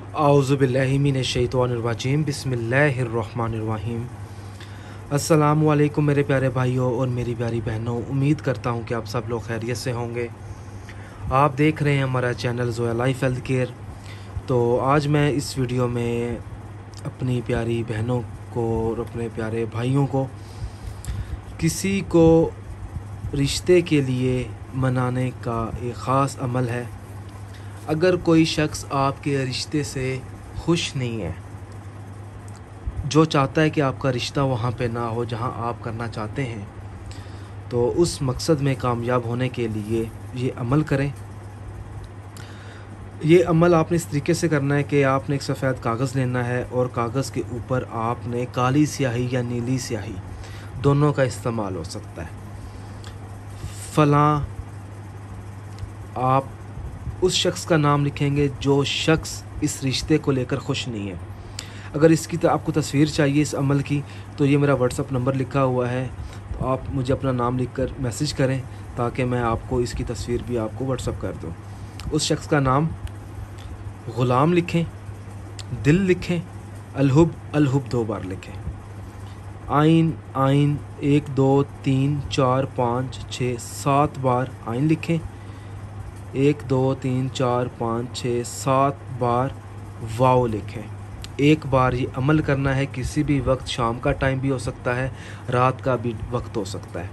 आउज़ुबिल्लाहि मिनश्शैतानिर्रजीम बिस्मिल्लाहिर्रहमानिर्रहीम। अस्सलामुअलैकुम मेरे प्यारे भाइयों और मेरी प्यारी बहनों, उम्मीद करता हूँ कि आप सब लोग खैरियत से होंगे। आप देख रहे हैं हमारा channel Zoya life health care. तो आज मैं इस वीडियो में अपनी प्यारी बहनों को और अपने प्यारे भाइयों को, किसी को रिश्ते के लिए मनाने का एक ख़ास अमल है। अगर कोई शख्स आपके रिश्ते से खुश नहीं है, जो चाहता है कि आपका रिश्ता वहाँ पे ना हो जहाँ आप करना चाहते हैं, तो उस मकसद में कामयाब होने के लिए ये अमल करें। ये अमल आपने इस तरीके से करना है कि आपने एक सफ़ेद कागज़ लेना है और कागज़ के ऊपर आपने काली स्याही या नीली स्याही दोनों का इस्तेमाल हो सकता है। फ़लाँ आप उस शख्स का नाम लिखेंगे जो शख्स इस रिश्ते को लेकर खुश नहीं है। अगर इसकी आपको तस्वीर चाहिए इस अमल की, तो ये मेरा व्हाट्सअप नंबर लिखा हुआ है, तो आप मुझे अपना नाम लिखकर मैसेज करें ताकि मैं आपको इसकी तस्वीर भी आपको व्हाट्सअप कर दूँ। उस शख्स का नाम ग़ुलाम लिखें, दिल लिखें, अलहुब अलहुब 2 बार लिखें, आइन आइन 1 2 3 4 5 6 7 बार आइन लिखें, 1 2 3 4 5 6 7 बार वाव लिखें। एक बार ये अमल करना है। किसी भी वक्त, शाम का टाइम भी हो सकता है, रात का भी वक्त हो सकता है।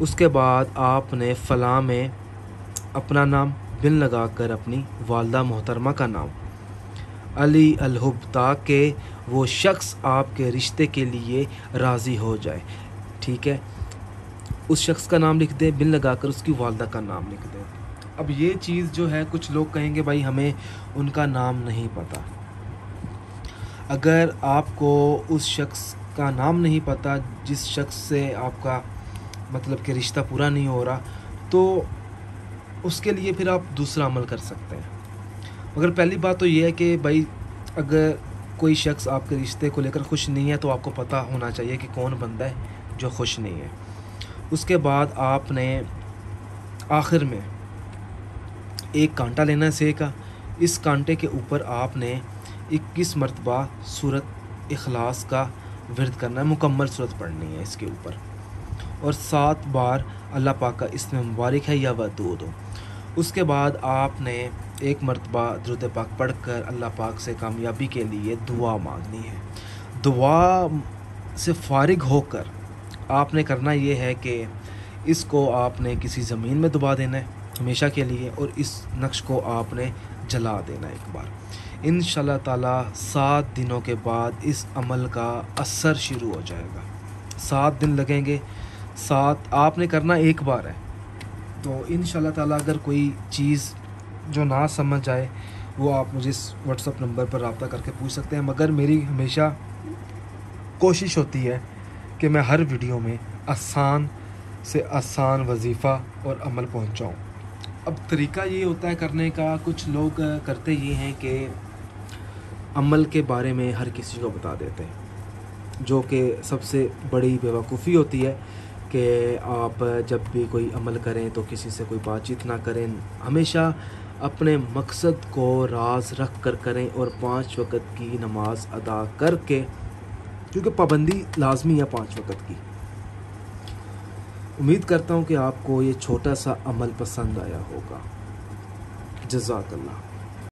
उसके बाद आपने फ़लाँ में अपना नाम बिन लगाकर अपनी वालदा मोहतरमा का नाम अली अलहुब, ताकि वो शख्स आपके रिश्ते के लिए राज़ी हो जाए। ठीक है, उस शख्स का नाम लिख दें, बिन लगाकर उसकी वालदा का नाम लिख दें। अब ये चीज़ जो है, कुछ लोग कहेंगे भाई हमें उनका नाम नहीं पता। अगर आपको उस शख्स का नाम नहीं पता जिस शख्स से आपका मतलब कि रिश्ता पूरा नहीं हो रहा, तो उसके लिए फिर आप दूसरा अमल कर सकते हैं। मगर पहली बात तो ये है कि भाई अगर कोई शख्स आपके रिश्ते को लेकर खुश नहीं है, तो आपको पता होना चाहिए कि कौन बंदा है जो खुश नहीं है। उसके बाद आपने आखिर में एक कांटा लेना है सेब का। इस कांटे के ऊपर आपने 21 मरतबा सूरत इखलास का विर्द करना है, मुकम्मल सूरत पढ़नी है इसके ऊपर, और 7 बार अल्लाह पाक का इसमें मुबारक है या वदूद हो। उसके बाद आपने 1 मरतबा दुरूद पाक पढ़कर अल्लाह पाक से कामयाबी के लिए दुआ मांगनी है। दुआ से फारिग होकर आपने करना ये है कि इसको आपने किसी ज़मीन में दबा देना है हमेशा के लिए, और इस नक्श को आपने जला देना एक बार। इंशाल्लाह ताला 7 दिनों के बाद इस अमल का असर शुरू हो जाएगा। 7 दिन लगेंगे। 7 आपने करना एक बार है। तो इंशाल्लाह ताला अगर कोई चीज़ जो ना समझ आए, वो आप मुझे इस व्हाट्सअप नंबर पर रब्ता करके पूछ सकते हैं। मगर मेरी हमेशा कोशिश होती है कि मैं हर वीडियो में आसान से आसान वजीफ़ा और अमल पहुंचाऊं। अब तरीका ये होता है करने का, कुछ लोग करते ये हैं कि अमल के बारे में हर किसी को बता देते हैं, जो कि सबसे बड़ी बेवकूफ़ी होती है कि आप जब भी कोई अमल करें तो किसी से कोई बातचीत ना करें। हमेशा अपने मकसद को राज रख कर करें और 5 वक़्त की नमाज अदा करके, क्योंकि पाबंदी लाजमी है 5 वक़्त की। उम्मीद करता हूँ कि आपको ये छोटा सा अमल पसंद आया होगा। जज़ाकल्लाह।